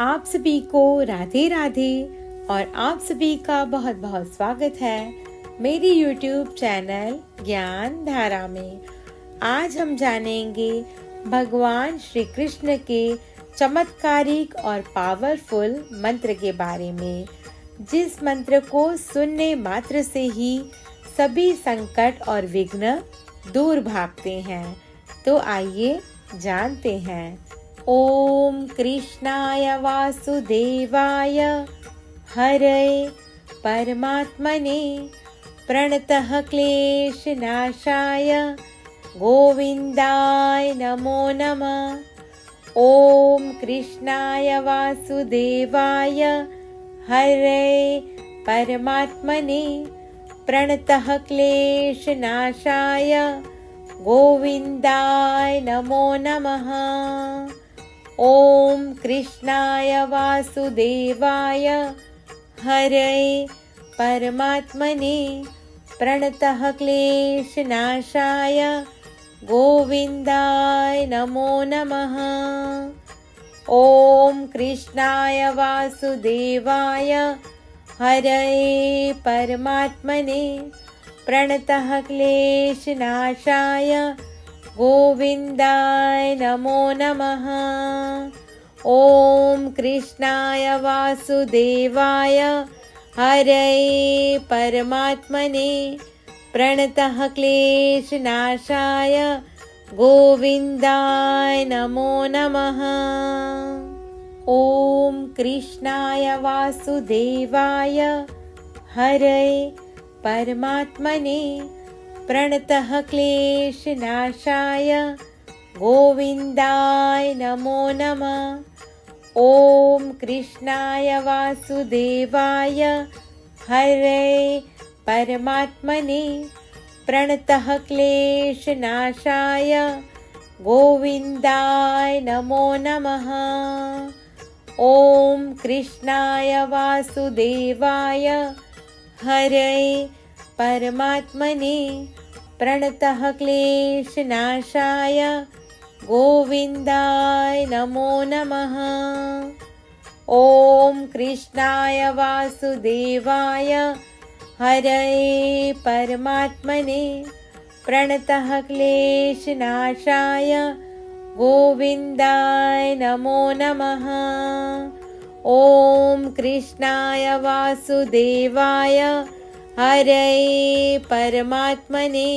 आप सभी को राधे राधे और आप सभी का बहुत बहुत स्वागत है मेरी YouTube चैनल ज्ञान धारा में। आज हम जानेंगे भगवान श्री कृष्ण के चमत्कारिक और पावरफुल मंत्र के बारे में, जिस मंत्र को सुनने मात्र से ही सभी संकट और विघ्न दूर भागते हैं। तो आइए जानते हैं। ओम कृष्णाय वासुदेवाय हरये परमात्मने प्रणतः क्लेशनाशाय गोविंदाय नमो नमः। ओम कृष्णाय वासुदेवाय हरये परमात्मने प्रणतः क्लेशनाशाय गोविंदाय नमो नमः। ओम कृष्णाय वासुदेवाय हरये परमात्मने प्रणतः क्लेशनाशाय गोविंदाय नमो नमः। ओम कृष्णाय वासुदेवाय हरये परमात्मने प्रणतः क्लेशनाशाय गोविंदाय नमो नमः। ओम कृष्णाय वासुदेवाय हरये परमात्मने प्रणतः क्लेशनाशाय गोविंदाय नमो नमः। ओम कृष्णाय वासुदेवाय हरये परमात्मने प्रणतः क्लेशनाशाय गोविंदाय नमो नमः। ओम कृष्णाय वासुदेवाय हरये परमात्मने प्रणतः क्लेशनाशाय गोविंदाय नमो नमः। ओम कृष्णाय वासुदेवाय हरये परमात्मने प्रणतः क्लेशनाशाय गोविंदाय नमो नमः। ओम कृष्णाय वासुदेवाय हरये परमात्मने प्रणतः क्लेशनाशाय गोविंदाय नमो नमः। ओम कृष्णाय वासुदेवाय हरये परमात्मने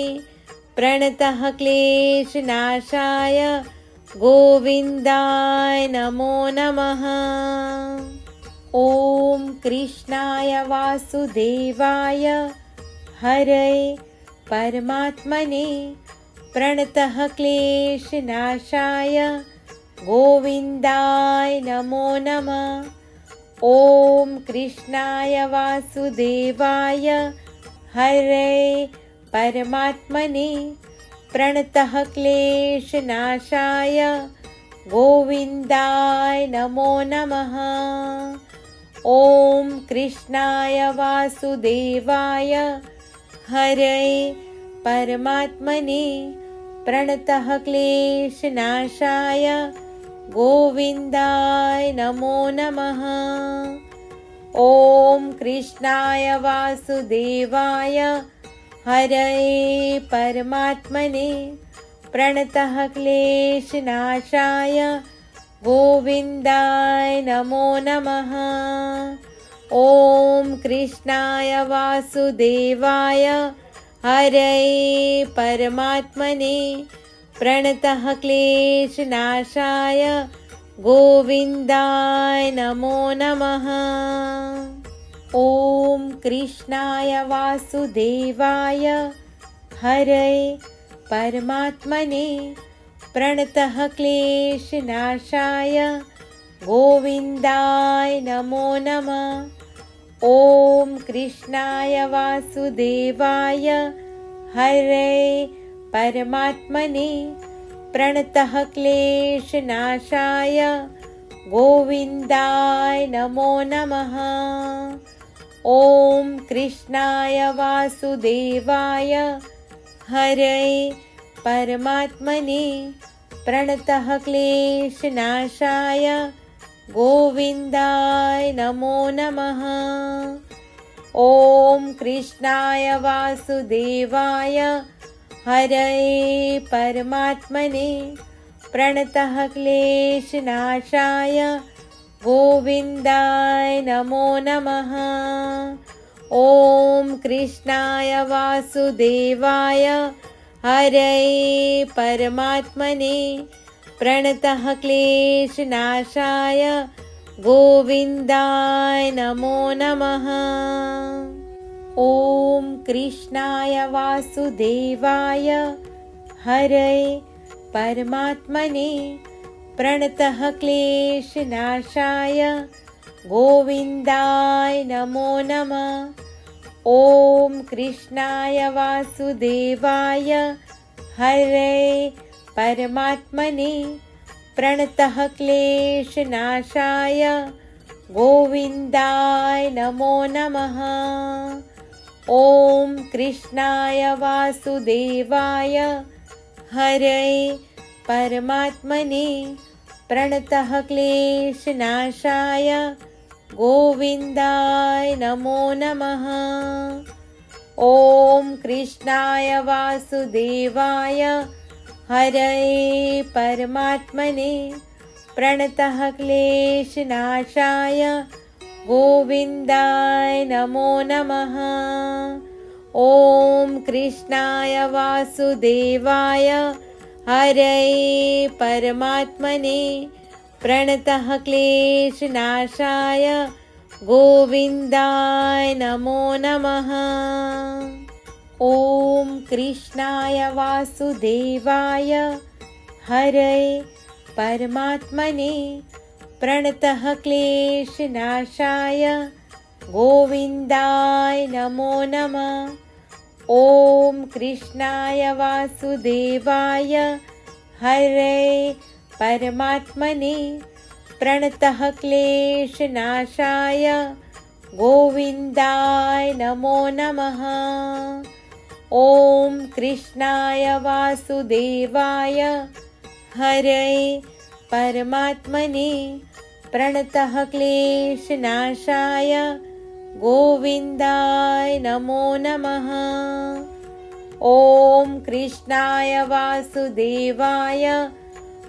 प्रणतः क्लेशनाशाय गोविंदाय नमो नमः। ओम कृष्णाय वासुदेवाय हरये परमात्मने प्रणतः क्लेशनाशाय गोविंदाय नमो नमः। ओम कृष्णाय वासुदेवाय हरये परमात्मने प्रणतः क्लेशनाशाय गोविंदाय नमो नमः। ओम कृष्णाय वासुदेवाय हरये परमात्मने प्रणतः क्लेशनाशाय गोविंदाय नमो नमः। ओम कृष्णाय वासुदेवाय हरये परमात्मने प्रणतः क्लेशनाशाय गोविंदाय नमो नमः। ओम कृष्णाय वासुदेवाय हरये परमात्मने प्रणतः क्लेशनाशाय गोविंदाय नमो नमः। ओम कृष्णाय वासुदेवाय हरये परमात्मने प्रणतः क्लेशनाशाय गोविंदाय नमो नमः। ओम कृष्णाय वासुदेवाय हरये परमात्मने प्रणतः क्लेशनाशाय गोविंदाय नमो नमः। ओम कृष्णाय वासुदेवाय हरये परमात्मने प्रणतः क्लेशनाशाय गोविन्दाय नमो नमः। ॐ कृष्णाय वासुदेवाय हरये परमात्मने प्रणतः क्लेशनाशाय गोविन्दाय नमो नमः। ॐ कृष्णाय वासुदेवाय हरये परमात्मने प्रणतः क्लेशनाशाय गोविन्दाय नमो नमः। ॐ कृष्णाय वासुदेवाय हरये परमात्मने प्रणतः क्लेशनाशाय गोविन्दाय नमो नमः। ॐ कृष्णाय वासुदेवाय हरये परमात्मने प्रणतः क्लेशनाशाय गोविन्दाय नमो नमः। ॐ कृष्णाय वासुदेवाय हरये परमात्मने प्रणतः क्लेशनाशाय गोविन्दाय नमो नमः। ॐ कृष्णाय वासुदेवाय हरये परमात्मने प्रणतः क्लेशनाशाय गोविन्दाय नमो नमः। ॐ कृष्णाय वासुदेवाय हरये परमात्मने प्रणतः क्लेशनाशाय गोविन्दाय नमो नमः। ॐ कृष्णाय वासुदेवाय हरये परमात्मने प्रणतः क्लेशनाशाय गोविन्दाय नमो नमः। ॐ कृष्णाय वासुदेवाय हरये परमात्मने प्रणतः क्लेशनाशाय गोविन्दाय नमो नमः। ॐ कृष्णाय वासुदेवाय हरये परमात्मने प्रणतः क्लेशनाशाय गोविन्दाय नमो नमः। ॐ कृष्णाय वासुदेवाय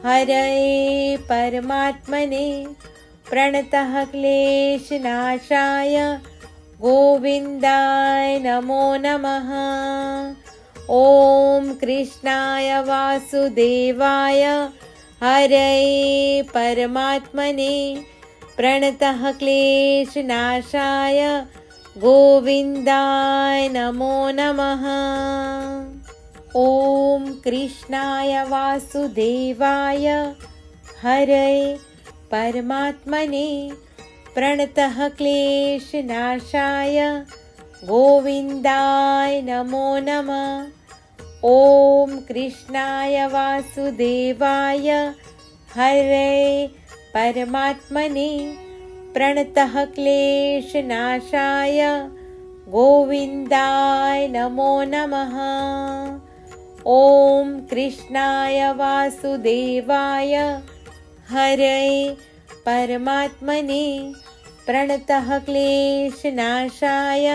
हरये परमात्मने प्रणतः क्लेशनाशाय गोविन्दाय नमो नमः। ॐ कृष्णाय वासुदेवाय हरये परमात्मने प्रणतः क्लेशनाशाय गोविन्दाय नमो नमः। ॐ कृष्णाय वासुदेवाय हरये परमात्मने प्रणतः क्लेशनाशाय गोविन्दाय नमो नमः। ॐ कृष्णाय वासुदेवाय हरये परमात्मने प्रणतः क्लेशनाशाय गोविन्दाय नमो नमः। ॐ कृष्णाय वासुदेवाय हरये परमात्मने प्रणतः क्लेशनाशाय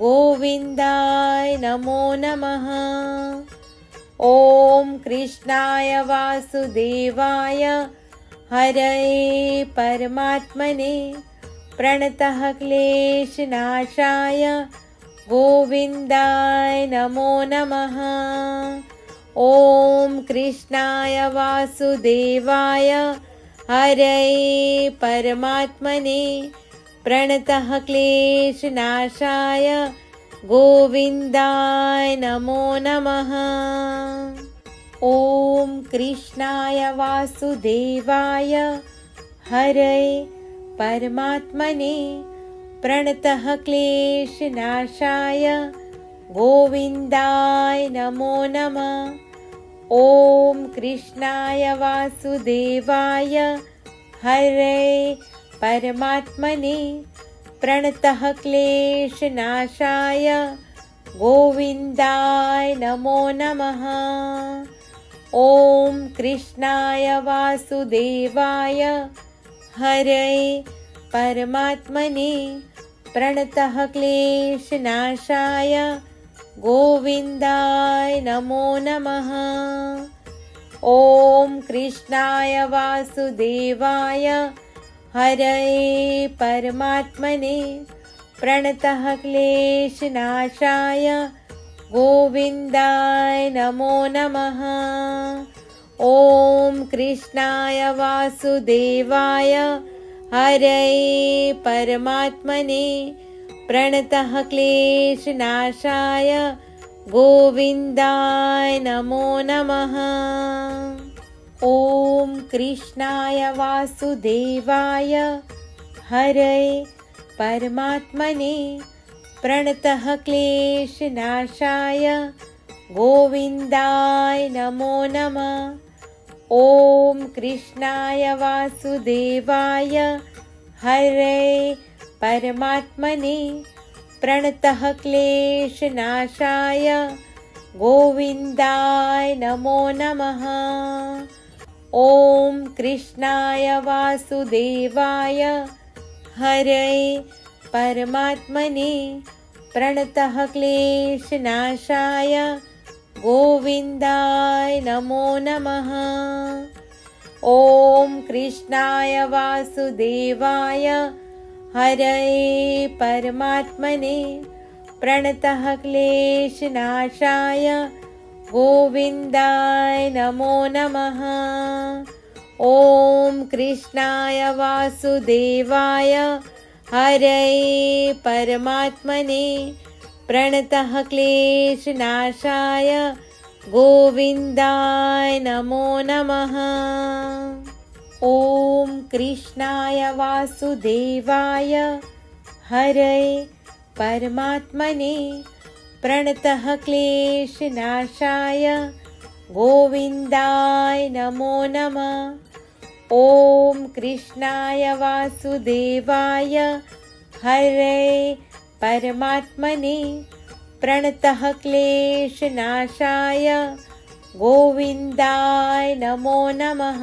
गोविन्दाय नमो नमः। ॐ कृष्णाय वासुदेवाय हरये परमात्मने प्रणतः क्लेशनाशाय गोविन्दाय नमो नमः। ॐ कृष्णाय वासुदेवाय हरये परमात्मने प्रणतः क्लेशनाशाय गोविन्दाय नमो नमः। ॐ कृष्णाय वासुदेवाय हरये परमात्मने प्रणतः क्लेशनाशाय गोविन्दाय नमो नमः। ॐ कृष्णाय वासुदेवाय हरये परमात्मने प्रणतः क्लेशनाशाय गोविन्दाय नमो नमः। ॐ कृष्णाय वासुदेवाय हरये परमात्मने प्रणतः क्लेशनाशाय गोविन्दाय नमो नमः। ॐ कृष्णाय वासुदेवाय हरये परमात्मने प्रणतः क्लेशनाशाय गोविन्दाय नमो नमः। ॐ कृष्णाय वासुदेवाय हरये परमात्मने प्रणतः क्लेशनाशाय गोविन्दाय नमो नमः। ॐ कृष्णाय वासुदेवाय हरये परमात्मने प्रणतः क्लेशनाशाय गोविन्दाय नमो नमः। ॐ कृष्णाय वासुदेवाय हरये परमात्मने प्रणतः क्लेशनाशाय गोविन्दाय नमो नमः। ॐ कृष्णाय वासुदेवाय हरये परमात्मने प्रणतः क्लेशनाशाय गोविन्दाय नमो नमः। ॐ कृष्णाय वासुदेवाय हरये परमात्मने प्रणतः क्लेशनाशाय गोविन्दाय नमो नमः। ॐ कृष्णाय वासुदेवाय हरये परमात्मने प्रणतः क्लेशनाशाय गोविन्दाय नमो नमः। ॐ कृष्णाय वासुदेवाय हरये परमात्मने प्रणतः क्लेशनाशाय गोविन्दाय नमो नमः। ॐ कृष्णाय वासुदेवाय हरये परमात्मने प्रणतः क्लेशनाशाय गोविन्दाय नमो नमः।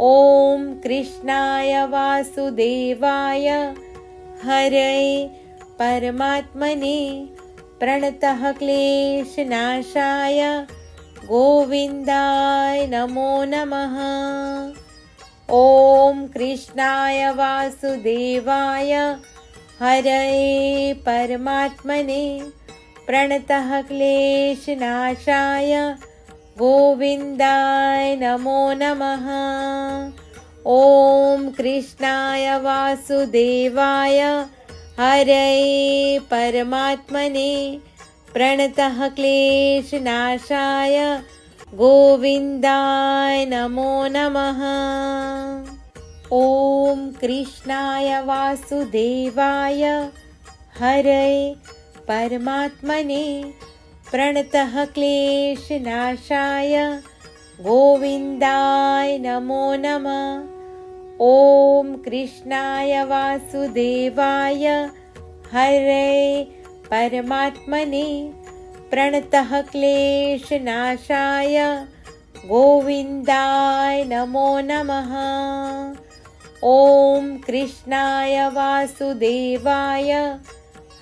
ॐ कृष्णाय वासुदेवाय हरये परमात्मने प्रणतः क्लेशनाशाय गोविन्दाय नमो नमः। ॐ कृष्णाय वासुदेवाय हरये परमात्मने प्रणतः क्लेशनाशाय गोविन्दाय नमो नमः। ॐ कृष्णाय वासुदेवाय हरये परमात्मने प्रणतः क्लेशनाशाय गोविन्दाय नमो नमः। ॐ कृष्णाय वासुदेवाय हरये परमात्मने प्रणतः क्लेशनाशाय गोविन्दाय नमो नमः। ॐ कृष्णाय वासुदेवाय हरये परमात्मने प्रणतः क्लेशनाशाय गोविन्दाय नमो नमः। ॐ कृष्णाय वासुदेवाय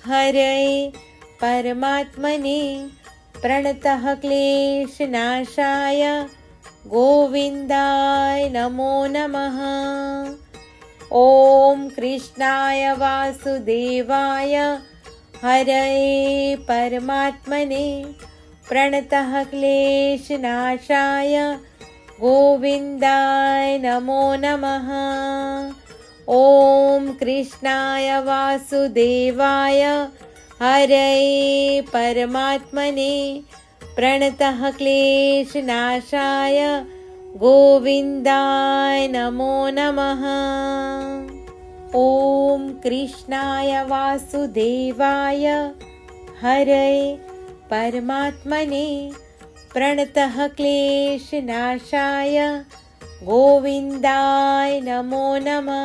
हरये परमात्मने प्रणतः क्लेशनाशाय गोविन्दाय नमो नमः। ॐ कृष्णाय वासुदेवाय हरये परमात्मने प्रणतः क्लेशनाशाय गोविन्दाय नमो नमः। ॐ कृष्णाय वासुदेवाय हरये परमात्मने प्रणतः क्लेशनाशाय गोविन्दाय नमो नमः। ॐ कृष्णाय वासुदेवाय हरये परमात्मने प्रणतः क्लेशनाशाय गोविन्दाय नमो नमः।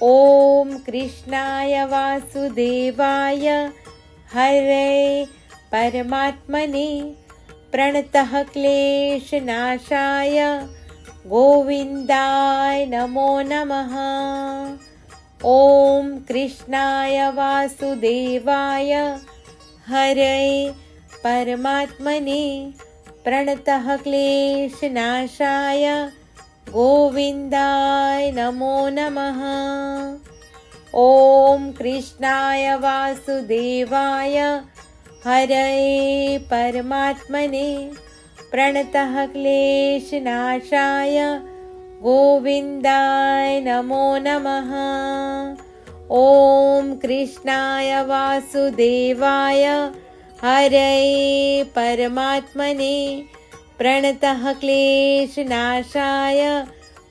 ॐ कृष्णाय वासुदेवाय हरये परमात्मने प्रणतः क्लेशनाशाय गोविन्दाय नमो नमः। ॐ कृष्णाय वासुदेवाय हरये परमात्मने प्रणतः क्लेशनाशाय गोविन्दाय नमो नमः। ॐ कृष्णाय वासुदेवाय हरये परमात्मने प्रणतः क्लेशनाशाय गोविन्दाय नमो नमः। ॐ कृष्णाय वासुदेवाय हरये परमात्मने प्रणतः क्लेशनाशाय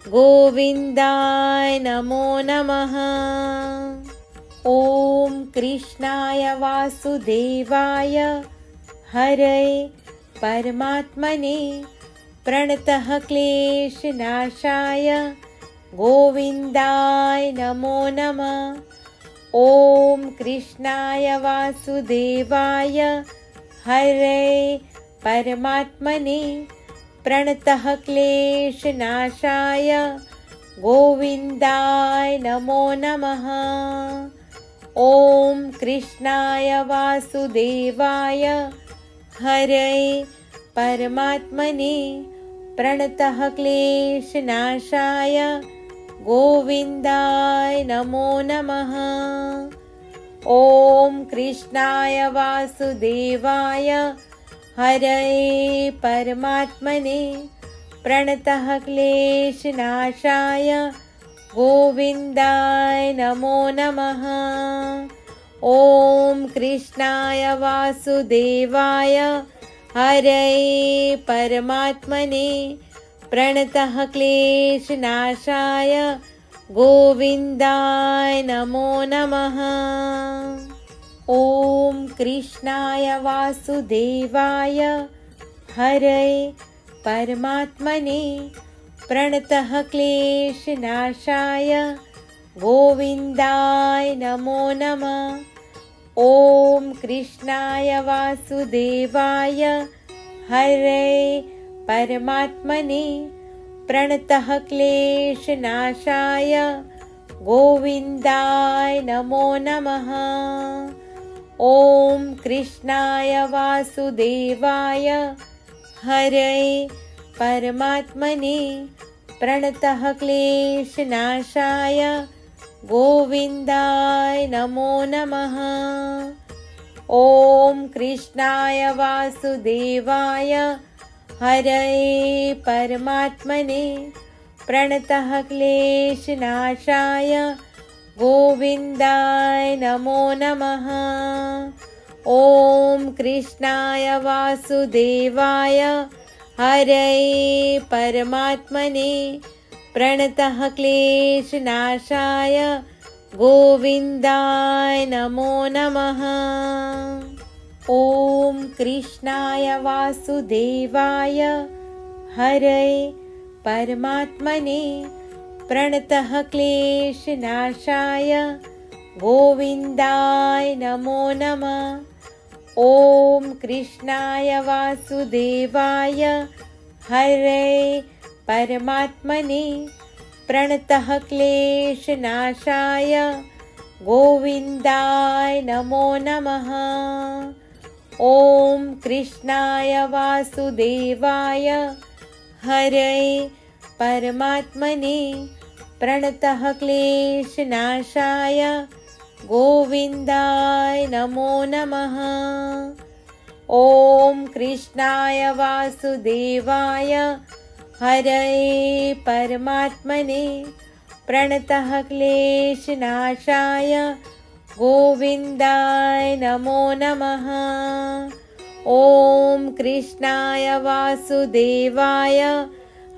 गोविन्दाय नमो नमः। ॐ कृष्णाय वासुदेवाय हरये परमात्मने प्रणतः क्लेशनाशाय गोविन्दाय नमो नमः। ॐ कृष्णाय वासुदेवाय हरये परमात्मने प्रणतः क्लेशनाशाय गोविन्दाय नमो नमः। ॐ कृष्णाय वासुदेवाय हरये परमात्मने प्रणतः क्लेशनाशाय गोविन्दाय नमो नमः। ॐ कृष्णाय वासुदेवाय हरये परमात्मने प्रणतः क्लेशनाशाय गोविन्दाय नमो नमः। ॐ कृष्णाय वासुदेवाय हरये परमात्मने प्रणतः क्लेशनाशाय गोविन्दाय नमो नमः। ॐ कृष्णाय वासुदेवाय हरये परमात्मने प्रणतः क्लेशनाशाय गोविन्दाय नमो नमः। ॐ कृष्णाय वासुदेवाय हरये परमात्मने प्रणतः क्लेशनाशाय गोविन्दाय नमो नमः। ॐ कृष्णाय वासुदेवाय हरये परमात्मने प्रणतः क्लेशनाशाय गोविन्दाय नमो नमः। ॐ कृष्णाय वासुदेवाय हरये परमात्मने प्रणतः क्लेशनाशाय गोविन्दाय नमो नमः। ॐ कृष्णाय वासुदेवाय हरये परमात्मने प्रणतः क्लेशनाशाय गोविन्दाय नमो नमः। ॐ कृष्णाय वासुदेवाय हरये परमात्मने प्रणतः क्लेशनाशाय गोविन्दाय नमो नमः। ॐ कृष्णाय वासुदेवाय हरये परमात्मने प्रणतः क्लेशनाशाय गोविन्दाय नमो नमः। ॐ कृष्णाय वासुदेवाय हरये परमात्मने प्रणतः क्लेशनाशाय गोविन्दाय नमो नमः। ॐ कृष्णाय वासुदेवाय हरये परमात्मने प्रणतः क्लेशनाशाय गोविन्दाय नमो नमः। ॐ कृष्णाय वासुदेवाय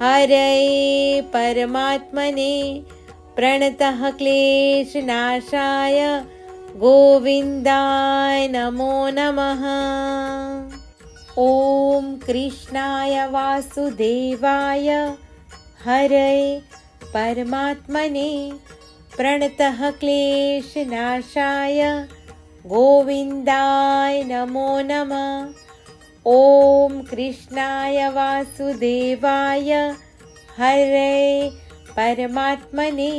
हरये परमात्मने प्रणतः क्लेशनाशाय गोविन्दाय नमो नमः। ॐ कृष्णाय वासुदेवाय हरये परमात्मने प्रणतः क्लेशनाशाय गोविन्दाय नमो नमः। ॐ कृष्णाय वासुदेवाय हरये परमात्मने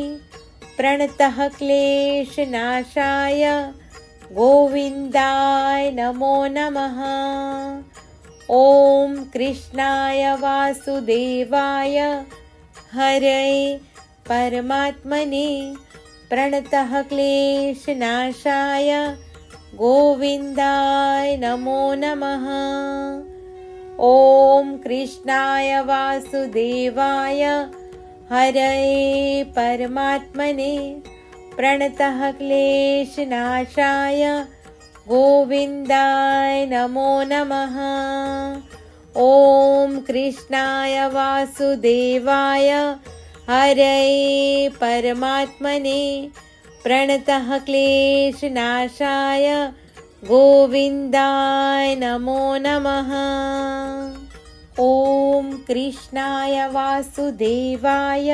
प्रणतः क्लेशनाशाय गोविन्दाय नमो नमः। ॐ कृष्णाय वासुदेवाय हरये परमात्मने प्रणतः क्लेशनाशाय गोविन्दाय नमो नमः। ॐ कृष्णाय वासुदेवाय हरये परमात्मने प्रणतः क्लेशनाशाय गोविन्दाय नमो नमः। ॐ कृष्णाय वासुदेवाय हरये परमात्मने प्रणतः क्लेशनाशाय गोविन्दाय नमो नमः। ॐ कृष्णाय वासुदेवाय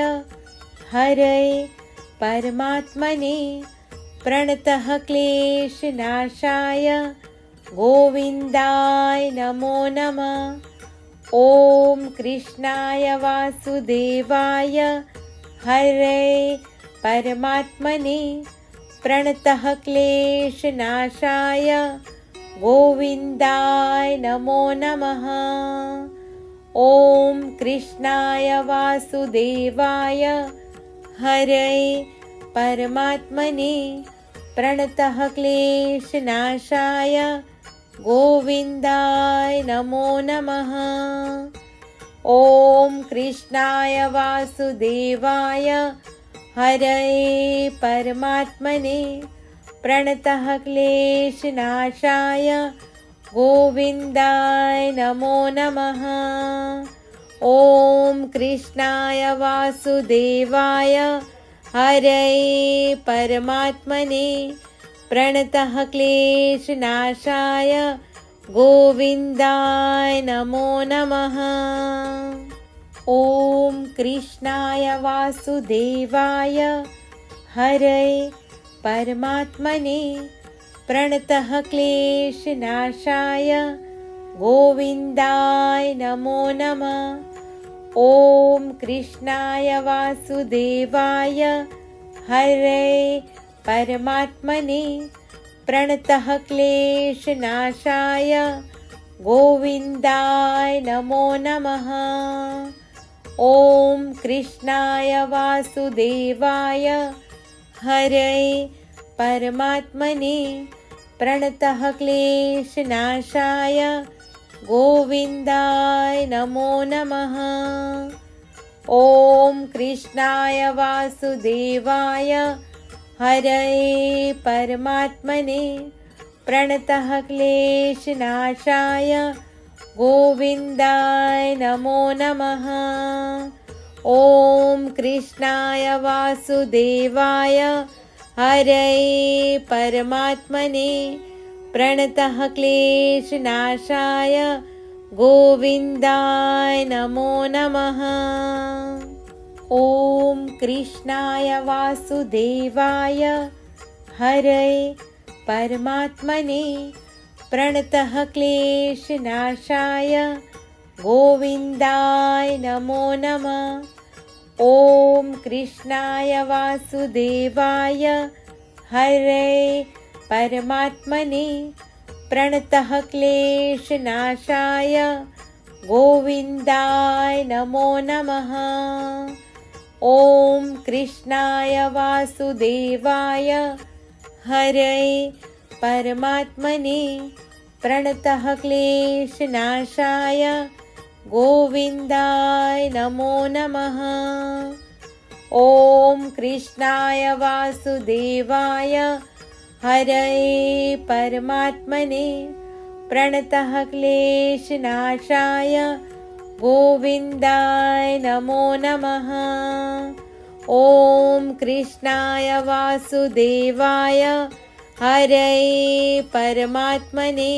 हरये परमात्मने प्रणतः क्लेशनाशाय गोविन्दाय नमो नमः। ॐ कृष्णाय वासुदेवाय हरये परमात्मने प्रणतः क्लेशनाशाय गोविन्दाय नमो नमः। ॐ कृष्णाय वासुदेवाय हरये परमात्मने प्रणतः क्लेशनाशाय गोविन्दाय नमो नमः। ॐ कृष्णाय वासुदेवाय हरये परमात्मने प्रणतः क्लेशनाशाय गोविन्दाय नमो नमः। ॐ कृष्णाय वासुदेवाय हरये परमात्मने प्रणतः क्लेशनाशाय गोविन्दाय नमो नमः। ॐ कृष्णाय वासुदेवाय हरये परमात्मने प्रणतः क्लेशनाशाय गोविन्दाय नमो नमः। ॐ कृष्णाय वासुदेवाय हरये परमात्मने प्रणतः क्लेशनाशाय गोविन्दाय नमो नमः। ॐ कृष्णाय वासुदेवाय हरये परमात्मने प्रणतः क्लेशनाशाय गोविन्दाय नमो नमः। ॐ कृष्णाय वासुदेवाय हरये परमात्मने प्रणतः क्लेशनाशाय गोविन्दाय नमो नमः। ॐ कृष्णाय वासुदेवाय हरये परमात्मने प्रणतः क्लेशनाशाय गोविन्दाय नमो नमः। ॐ कृष्णाय वासुदेवाय हरये परमात्मने प्रणतः क्लेशनाशाय गोविन्दाय नमो नमः। ॐ कृष्णाय वासुदेवाय हरये परमात्मने प्रणतः क्लेशनाशाय गोविन्दाय नमो नमः। ॐ कृष्णाय वासुदेवाय हरये परमात्मने प्रणतः क्लेशनाशाय गोविन्दाय नमो नमः। ॐ कृष्णाय वासुदेवाय हरये परमात्मने प्रणतः क्लेशनाशाय गोविन्दाय नमो नमः। ॐ कृष्णाय वासुदेवाय हरये परमात्मने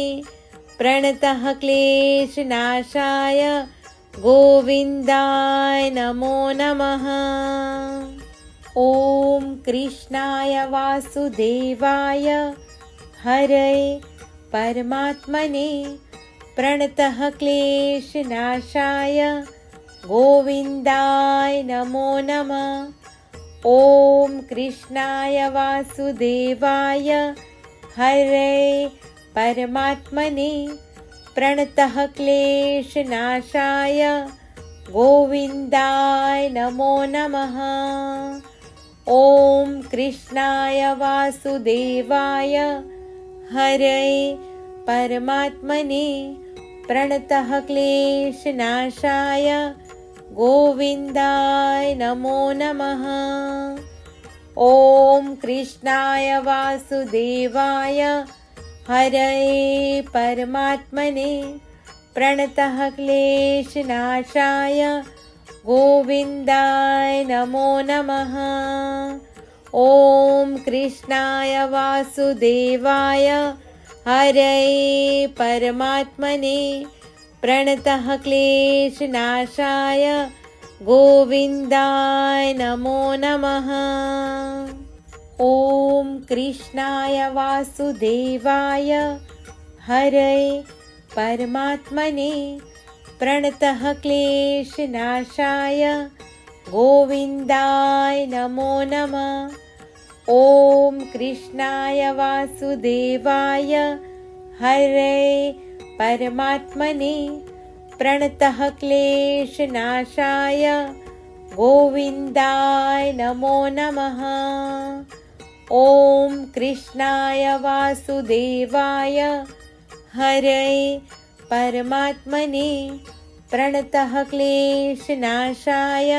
प्रणतः क्लेशनाशाय गोविन्दाय नमो नमः। ॐ कृष्णाय वासुदेवाय हरये परमात्मने प्रणतः क्लेशनाशाय गोविन्दाय नमो नमः। ॐ कृष्णाय वासुदेवाय हरे परमात्मने प्रणतः क्लेशनाशाय गोविन्दाय नमो नमः। ॐ कृष्णाय वासुदेवाय हरे परमात्मने प्रणतः क्लेशनाशाय गोविन्दाय नमो नमः। ॐ कृष्णाय वासुदेवाय हरे परमात्मने प्रणतः क्लेशनाशाय गोविन्दाय नमो नमः। ॐ कृष्णाय वासुदेवाय हरे परमात्मने प्रणतः क्लेशनाशाय गोविन्दाय नमो नमः। ॐ कृष्णाय वासुदेवाय हरे परमात्मने प्रणतः क्लेशनाशाय गोविन्दाय नमो नमः। ॐ कृष्णाय वासुदेवाय हरे परमात्मने प्रणतः क्लेशनाशाय गोविन्दाय नमो नमः। ॐ कृष्णाय वासुदेवाय हरे परमात्मने प्रणतः क्लेशनाशाय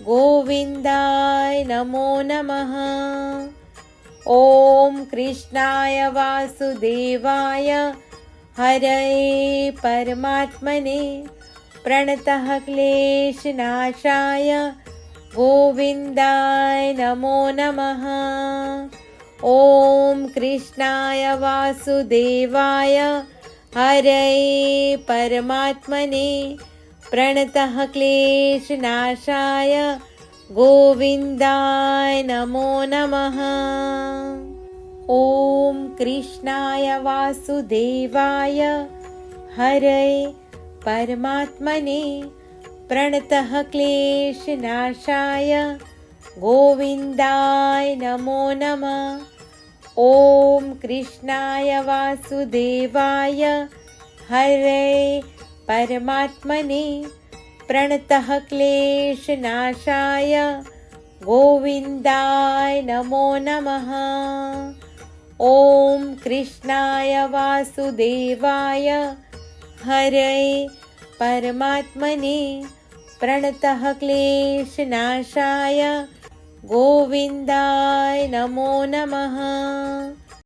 गोविन्दाय नमो नमः। ॐ कृष्णाय वासुदेवाय हरे परमात्मने प्रणतः क्लेशनाशाय गोविन्दाय नमो नमः। ॐ कृष्णाय वासुदेवाय हरे परमात्मने प्रणतः क्लेशनाशाय गोविन्दाय नमो नमः। ॐ कृष्णाय वासुदेवाय हरे परमात्मने प्रणतः क्लेशनाशाय गोविन्दाय नमो नमः। ॐ कृष्णाय वासुदेवाय हरे परमात्मने प्रणतः क्लेशनाशाय गोविन्दाय नमो नमः। ॐ कृष्णाय वासुदेवाय हरे परमात्मने प्रणतः क्लेशनाशाय गोविन्दाय नमो नमः।